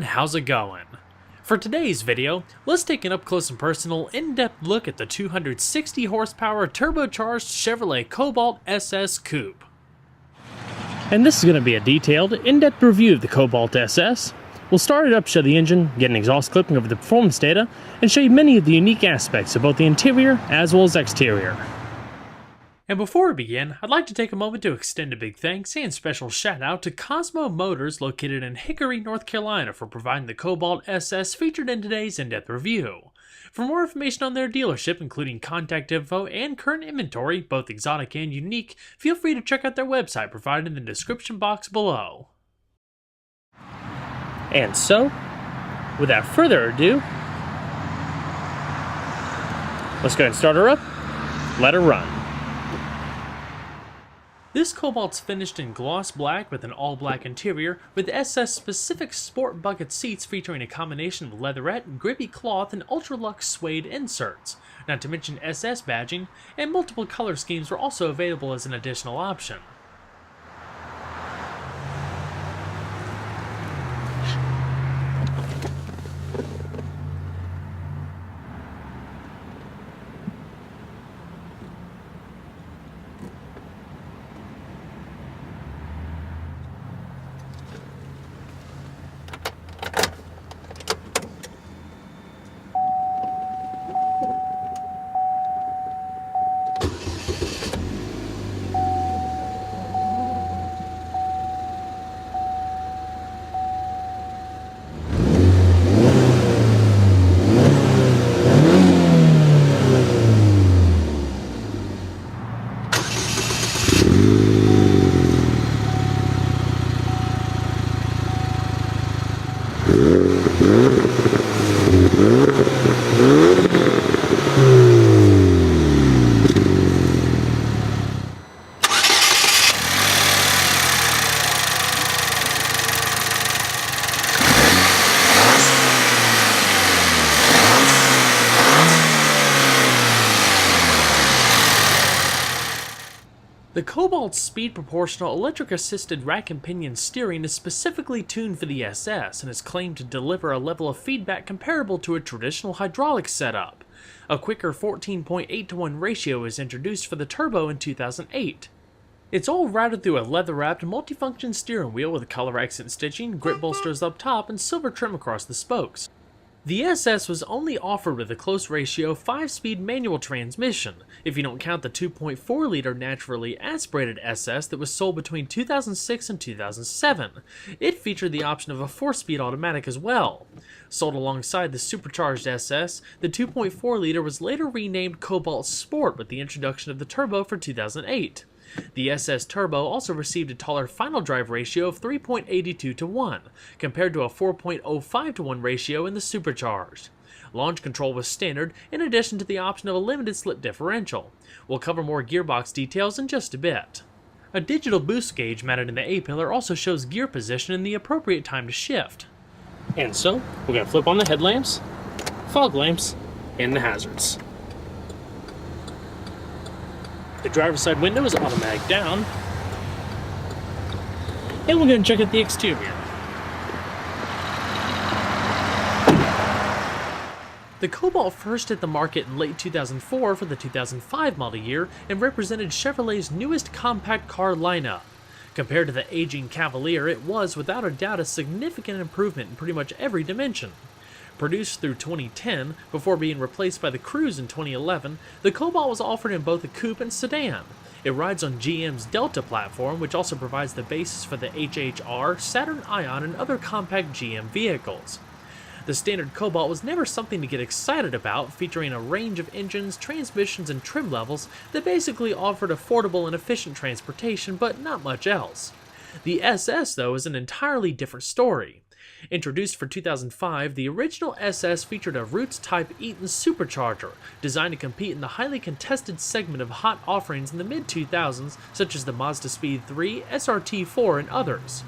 how's it going? For today's video, let's take an up-close and personal, in-depth look at the 260 horsepower turbocharged Chevrolet Cobalt SS Coupe. And this is going to be a detailed, in-depth review of the Cobalt SS. We'll start it up, show the engine, get an exhaust clipping of the performance data, and show you many of the unique aspects of both the interior as well as exterior. And before we begin, I'd like to take a moment to extend a big thanks and special shout out to Cosmo Motors located in Hickory, North Carolina for providing the Cobalt SS featured in today's in-depth review. For more information on their dealership, including contact info and current inventory, both exotic and unique, feel free to check out their website provided in the description box below. And so, without further ado, let's go ahead and start her up, let her run. This Cobalt's finished in gloss black with an all-black interior, with SS-specific sport bucket seats featuring a combination of leatherette, grippy cloth, and ultra-luxe suede inserts, not to mention SS badging, and multiple color schemes were also available as an additional option. The Cobalt's speed-proportional electric-assisted rack and pinion steering is specifically tuned for the SS and is claimed to deliver a level of feedback comparable to a traditional hydraulic setup. A quicker 14.8:1 ratio is introduced for the turbo in 2008. It's all routed through a leather-wrapped multifunction steering wheel with color accent stitching, grip bolsters up top, and silver trim across the spokes. The SS was only offered with a close ratio 5-speed manual transmission, if you don't count the 2.4-liter naturally aspirated SS that was sold between 2006 and 2007. It featured the option of a 4-speed automatic as well. Sold alongside the supercharged SS, the 2.4-liter was later renamed Cobalt Sport with the introduction of the turbo for 2008. The SS Turbo also received a taller final drive ratio of 3.82 to 1, compared to a 4.05 to 1 ratio in the Supercharged. Launch control was standard, in addition to the option of a limited slip differential. We'll cover more gearbox details in just a bit. A digital boost gauge mounted in the A-pillar also shows gear position and the appropriate time to shift. And so, we're going to flip on the headlamps, fog lamps, and the hazards. The driver's side window is automatic down, and we're going to check out the exterior. The Cobalt first hit the market in late 2004 for the 2005 model year and represented Chevrolet's newest compact car lineup. Compared to the aging Cavalier, it was without a doubt a significant improvement in pretty much every dimension. Produced through 2010, before being replaced by the Cruze in 2011, the Cobalt was offered in both a coupe and sedan. It rides on GM's Delta platform, which also provides the basis for the HHR, Saturn Ion, and other compact GM vehicles. The standard Cobalt was never something to get excited about, featuring a range of engines, transmissions, and trim levels that basically offered affordable and efficient transportation, but not much else. The SS, though, is an entirely different story. Introduced for 2005, the original SS featured a Roots-type Eaton supercharger, designed to compete in the highly contested segment of hot offerings in the mid-2000s, such as the Mazda Speed 3, SRT4, and others.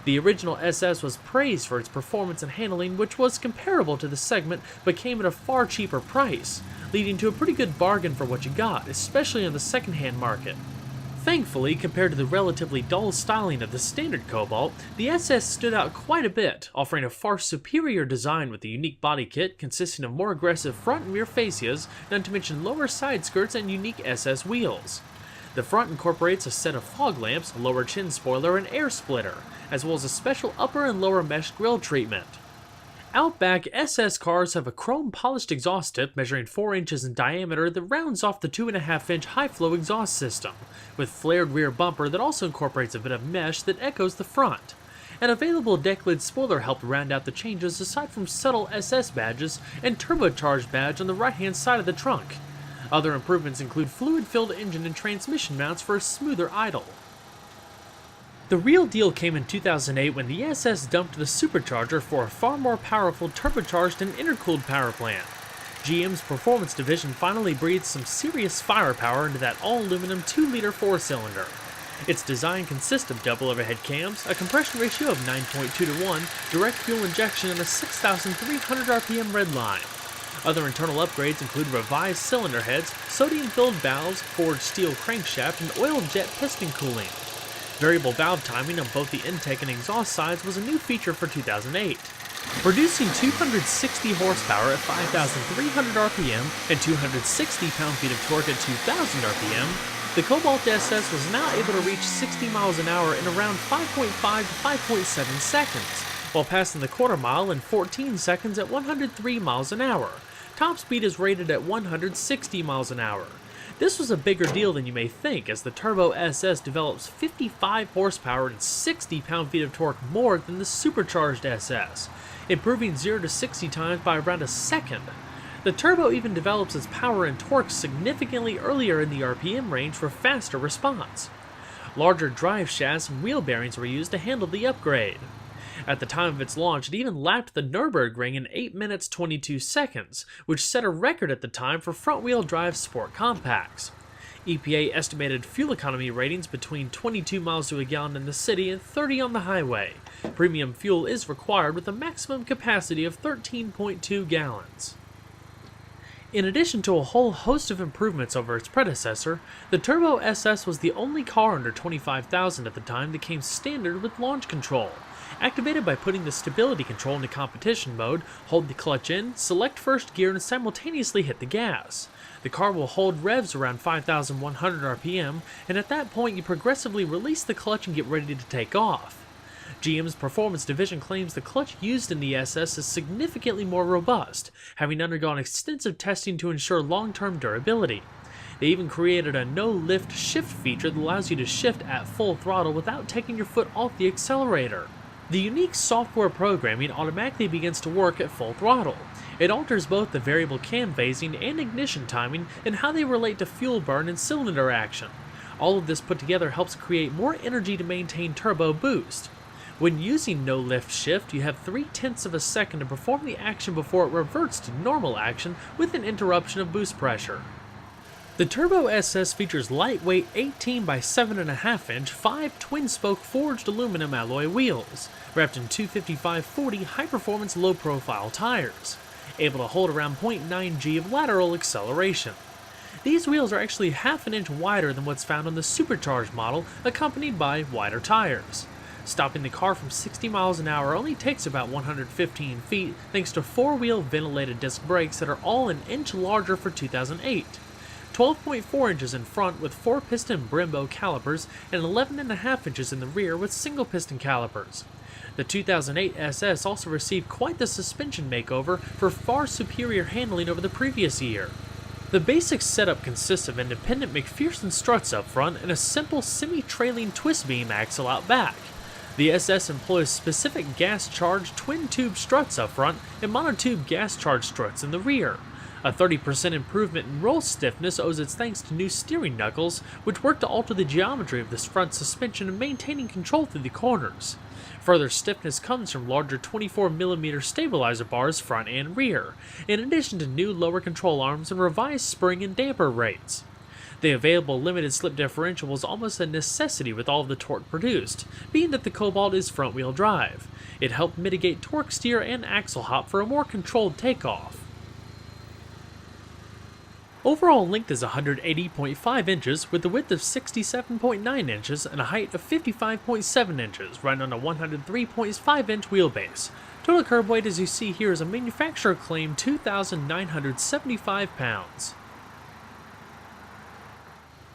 The original SS was praised for its performance and handling, which was comparable to the segment, but came at a far cheaper price, leading to a pretty good bargain for what you got, especially on the second-hand market. Thankfully, compared to the relatively dull styling of the standard Cobalt, the SS stood out quite a bit, offering a far superior design with a unique body kit consisting of more aggressive front and rear fascias, not to mention lower side skirts and unique SS wheels. The front incorporates a set of fog lamps, a lower chin spoiler, and air splitter, as well as a special upper and lower mesh grille treatment. Outback SS cars have a chrome polished exhaust tip measuring 4 inches in diameter that rounds off the 2.5-inch high-flow exhaust system, with flared rear bumper that also incorporates a bit of mesh that echoes the front. An available deck lid spoiler helped round out the changes aside from subtle SS badges and Turbocharged badge on the right-hand side of the trunk. Other improvements include fluid-filled engine and transmission mounts for a smoother idle. The real deal came in 2008 when the SS dumped the supercharger for a far more powerful turbocharged and intercooled power plant. GM's performance division finally breathed some serious firepower into that all-aluminum 2-liter 4-cylinder. Its design consists of double overhead cams, a compression ratio of 9.2 to 1, direct fuel injection, and a 6,300 RPM redline. Other internal upgrades include revised cylinder heads, sodium-filled valves, forged steel crankshaft, and oil jet piston cooling. Variable valve timing on both the intake and exhaust sides was a new feature for 2008. Producing 260 horsepower at 5,300 RPM and 260 pound-feet of torque at 2,000 RPM, the Cobalt SS was now able to reach 60 miles an hour in around 5.5 to 5.7 seconds, while passing the quarter mile in 14 seconds at 103 miles an hour. Top speed is rated at 160 miles an hour. This was a bigger deal than you may think, as the Turbo SS develops 55 horsepower and 60 pound-feet of torque more than the Supercharged SS, improving 0 to 60 times by around a second. The Turbo even develops its power and torque significantly earlier in the RPM range for faster response. Larger drive shafts and wheel bearings were used to handle the upgrade. At the time of its launch, it even lapped the Nürburgring in 8 minutes 22 seconds, which set a record at the time for front-wheel drive sport compacts. EPA estimated fuel economy ratings between 22 miles to a gallon in the city and 30 on the highway. Premium fuel is required with a maximum capacity of 13.2 gallons. In addition to a whole host of improvements over its predecessor, the Turbo SS was the only car under $25,000 at the time that came standard with launch control. Activated by putting the stability control into competition mode, hold the clutch in, select first gear, and simultaneously hit the gas. The car will hold revs around 5,100 RPM, and at that point you progressively release the clutch and get ready to take off. GM's performance division claims the clutch used in the SS is significantly more robust, having undergone extensive testing to ensure long-term durability. They even created a no-lift shift feature that allows you to shift at full throttle without taking your foot off the accelerator. The unique software programming automatically begins to work at full throttle. It alters both the variable cam phasing and ignition timing and how they relate to fuel burn and cylinder action. All of this put together helps create more energy to maintain turbo boost. When using no lift shift, you have 0.3 of a second to perform the action before it reverts to normal action with an interruption of boost pressure. The Turbo SS features lightweight 18 by 7.5 inch 5 twin-spoke forged aluminum alloy wheels, wrapped in 255/40 high-performance low-profile tires, able to hold around 0.9 G of lateral acceleration. These wheels are actually half an inch wider than what's found on the Supercharged model, accompanied by wider tires. Stopping the car from 60 miles an hour only takes about 115 feet thanks to 4-wheel ventilated disc brakes that are all an inch larger for 2008. 12.4 inches in front with 4-piston Brembo calipers and 11.5 inches in the rear with single-piston calipers. The 2008 SS also received quite the suspension makeover for far superior handling over the previous year. The basic setup consists of independent McPherson struts up front and a simple semi-trailing twist beam axle out back. The SS employs specific gas-charged twin-tube struts up front and monotube gas-charged struts in the rear. A 30% improvement in roll stiffness owes its thanks to new steering knuckles, which work to alter the geometry of this front suspension and maintaining control through the corners. Further stiffness comes from larger 24mm stabilizer bars front and rear, in addition to new lower control arms and revised spring and damper rates. The available limited slip differential was almost a necessity with all of the torque produced, being that the Cobalt is front-wheel drive. It helped mitigate torque steer and axle hop for a more controlled takeoff. Overall length is 180.5 inches with a width of 67.9 inches and a height of 55.7 inches, running on a 103.5 inch wheelbase. Total curb weight, as you see here, is a manufacturer claimed 2,975 pounds.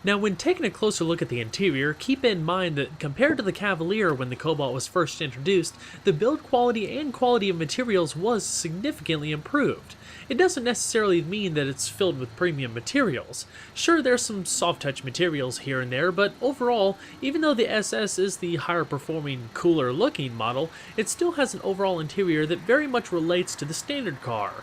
Now, when taking a closer look at the interior, keep in mind that compared to the Cavalier when the Cobalt was first introduced, the build quality and quality of materials was significantly improved. It doesn't necessarily mean that it's filled with premium materials. Sure, there's some soft-touch materials here and there, but overall, even though the SS is the higher-performing, cooler-looking model, it still has an overall interior that very much relates to the standard car.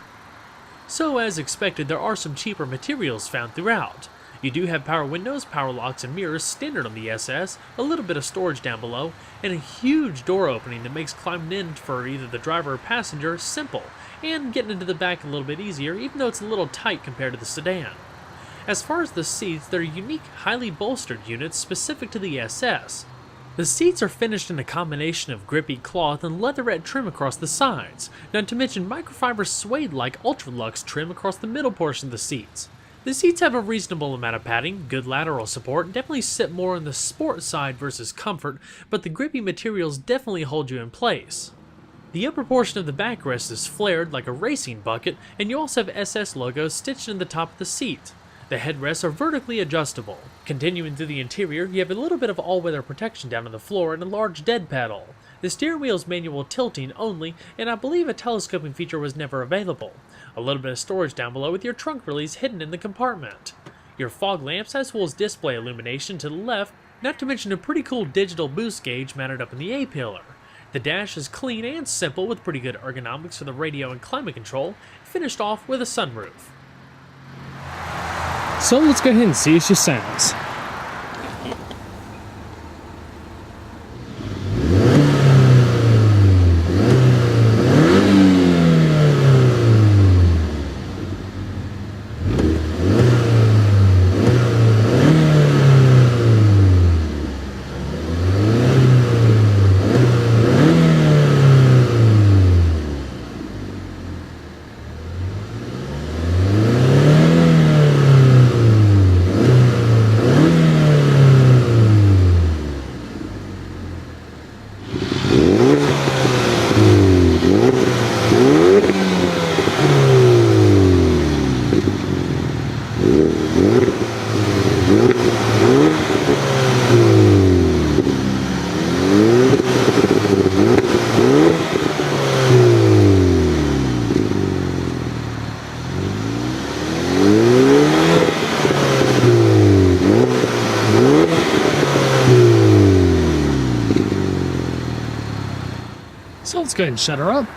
So, as expected, there are some cheaper materials found throughout. You do have power windows, power locks, and mirrors standard on the SS, a little bit of storage down below, and a huge door opening that makes climbing in for either the driver or passenger simple, and getting into the back a little bit easier, even though it's a little tight compared to the sedan. As far as the seats, they're unique, highly bolstered units specific to the SS. The seats are finished in a combination of grippy cloth and leatherette trim across the sides, not to mention microfiber suede-like ultra-luxe trim across the middle portion of the seats. The seats have a reasonable amount of padding, good lateral support, and definitely sit more on the sport side versus comfort, but the grippy materials definitely hold you in place. The upper portion of the backrest is flared like a racing bucket, and you also have SS logos stitched in the top of the seat. The headrests are vertically adjustable. Continuing through the interior, you have a little bit of all-weather protection down on the floor and a large dead paddle. The steering wheel is manual tilting only, and I believe a telescoping feature was never available. A little bit of storage down below with your trunk release hidden in the compartment. Your fog lamps as well as display illumination to the left, not to mention a pretty cool digital boost gauge mounted up in the A-pillar. The dash is clean and simple with pretty good ergonomics for the radio and climate control, finished off with a sunroof. So let's go ahead and see how she sounds. So let's go ahead and shut her up.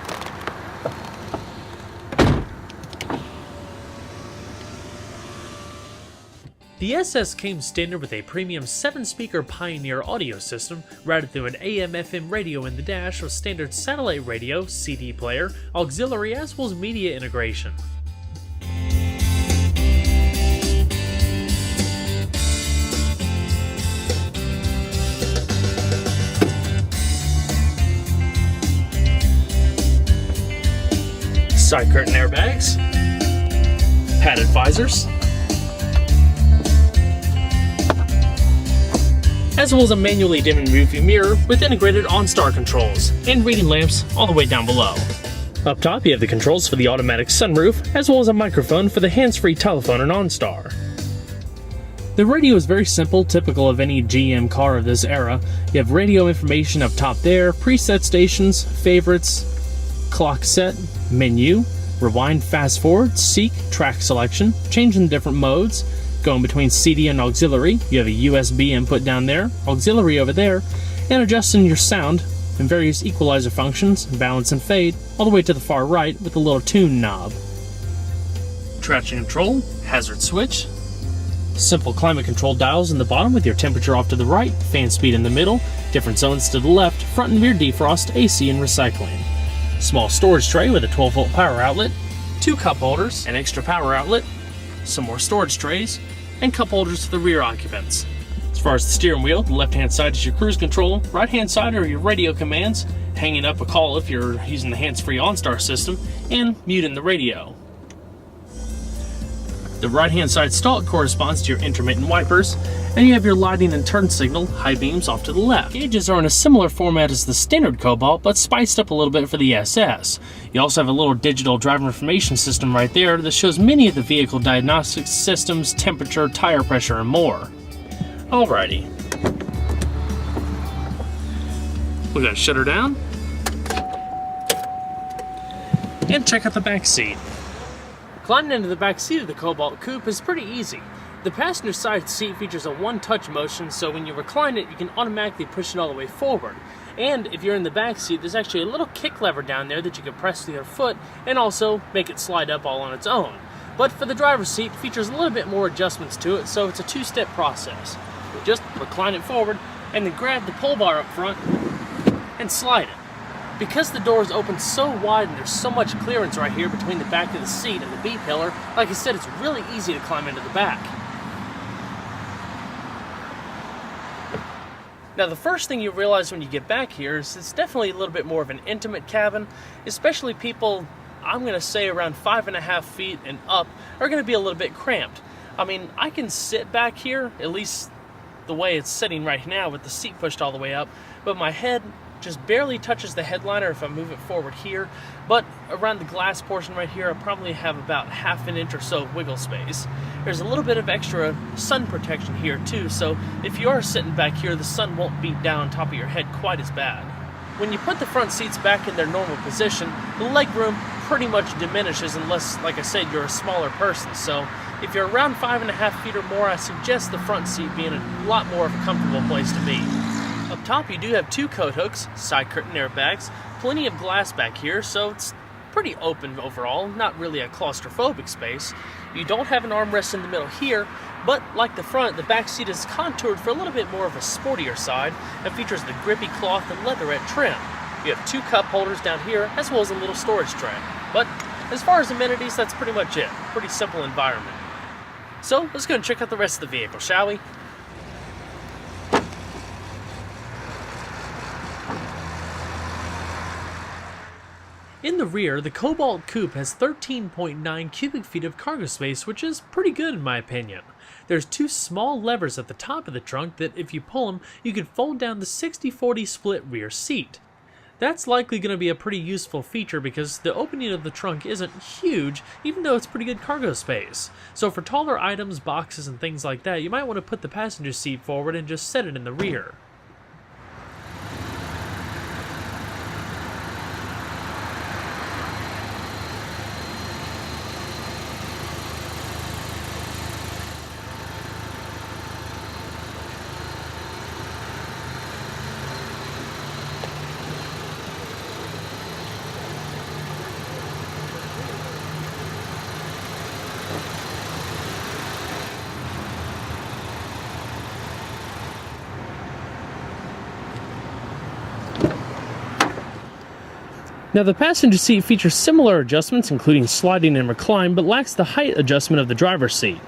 The SS came standard with a premium 7-speaker Pioneer audio system, routed through an AM/FM radio in the dash with standard satellite radio, CD player, auxiliary as well as media integration. Side curtain airbags, padded visors, as well as a manually dimming rearview mirror with integrated OnStar controls and reading lamps all the way down below. Up top you have the controls for the automatic sunroof, as well as a microphone for the hands-free telephone and OnStar. The radio is very simple, typical of any GM car of this era. You have radio information up top there, preset stations, favorites, clock set, menu, rewind, fast forward, seek, track selection, changing different modes, going between CD and auxiliary. You have a USB input down there, auxiliary over there, and adjusting your sound and various equalizer functions, balance and fade, all the way to the far right with the little tune knob. Traction control, hazard switch, simple climate control dials in the bottom with your temperature off to the right, fan speed in the middle, different zones to the left, front and rear defrost, AC and recycling. Small storage tray with a 12-volt power outlet, 2 cup holders, an extra power outlet, some more storage trays, and cup holders for the rear occupants. As far as the steering wheel, the left-hand side is your cruise control, right-hand side are your radio commands, hanging up a call if you're using the hands-free OnStar system, and muting the radio. The right-hand side stalk corresponds to your intermittent wipers, and you have your lighting and turn signal, high beams, off to the left. Gauges are in a similar format as the standard Cobalt, but spiced up a little bit for the SS. You also have a little digital driver information system right there that shows many of the vehicle diagnostic systems, temperature, tire pressure, and more. Alrighty. We gotta shut her down. And check out the back seat. Climbing into the back seat of the Cobalt Coupe is pretty easy. The passenger side seat features a one-touch motion, so when you recline it, you can automatically push it all the way forward. And if you're in the back seat, there's actually a little kick lever down there that you can press with your foot and also make it slide up all on its own. But for the driver's seat, it features a little bit more adjustments to it, so it's a two-step process. Just recline it forward and then grab the pull bar up front and slide it. Because the doors open so wide and there's so much clearance right here between the back of the seat and the B-pillar, like I said, it's really easy to climb into the back. Now, the first thing you realize when you get back here is it's definitely a little bit more of an intimate cabin, especially people, I'm going to say around 5.5 feet and up, are going to be a little bit cramped. I mean, I can sit back here, at least the way it's sitting right now with the seat pushed all the way up, but my head just barely touches the headliner if I move it forward here, but around the glass portion right here I probably have about ½ an inch or so of wiggle space. There's a little bit of extra sun protection here too, so if you are sitting back here, the sun won't beat down on top of your head quite as bad. When you put the front seats back in their normal position, the legroom pretty much diminishes unless, like I said, you're a smaller person. So if you're around 5.5 feet or more, I suggest the front seat being a lot more of a comfortable place to be. Up top, you do have 2 coat hooks, side curtain airbags, plenty of glass back here, so it's pretty open overall, not really a claustrophobic space. You don't have an armrest in the middle here, but like the front, the back seat is contoured for a little bit more of a sportier side and features the grippy cloth and leatherette trim. You have 2 cup holders down here, as well as a little storage tray. But as far as amenities, that's pretty much it. Pretty simple environment. So let's go and check out the rest of the vehicle, shall we? In the rear, the Cobalt Coupe has 13.9 cubic feet of cargo space, which is pretty good in my opinion. There's 2 small levers at the top of the trunk that, if you pull them, you can fold down the 60-40 split rear seat. That's likely going to be a pretty useful feature because the opening of the trunk isn't huge, even though it's pretty good cargo space. So for taller items, boxes, and things like that, you might want to put the passenger seat forward and just set it in the rear. Now, the passenger seat features similar adjustments, including sliding and recline, but lacks the height adjustment of the driver's seat.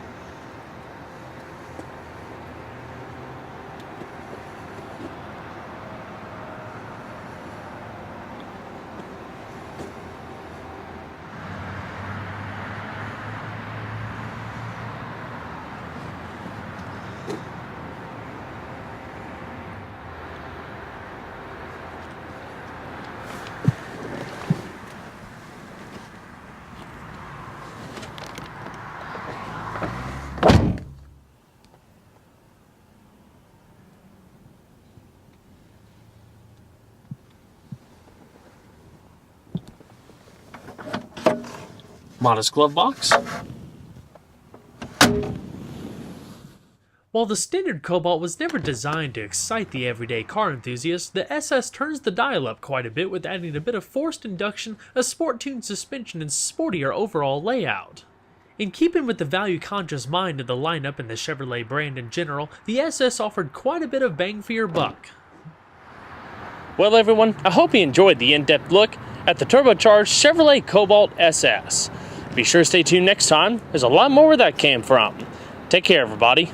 Modest glove box. While the standard Cobalt was never designed to excite the everyday car enthusiast, the SS turns the dial up quite a bit with adding a bit of forced induction, a sport-tuned suspension, and sportier overall layout. In keeping with the value-conscious mind of the lineup and the Chevrolet brand in general, the SS offered quite a bit of bang for your buck. Well, everyone, I hope you enjoyed the in-depth look at the turbocharged Chevrolet Cobalt SS. Be sure to stay tuned next time. There's a lot more where that came from. Take care, everybody.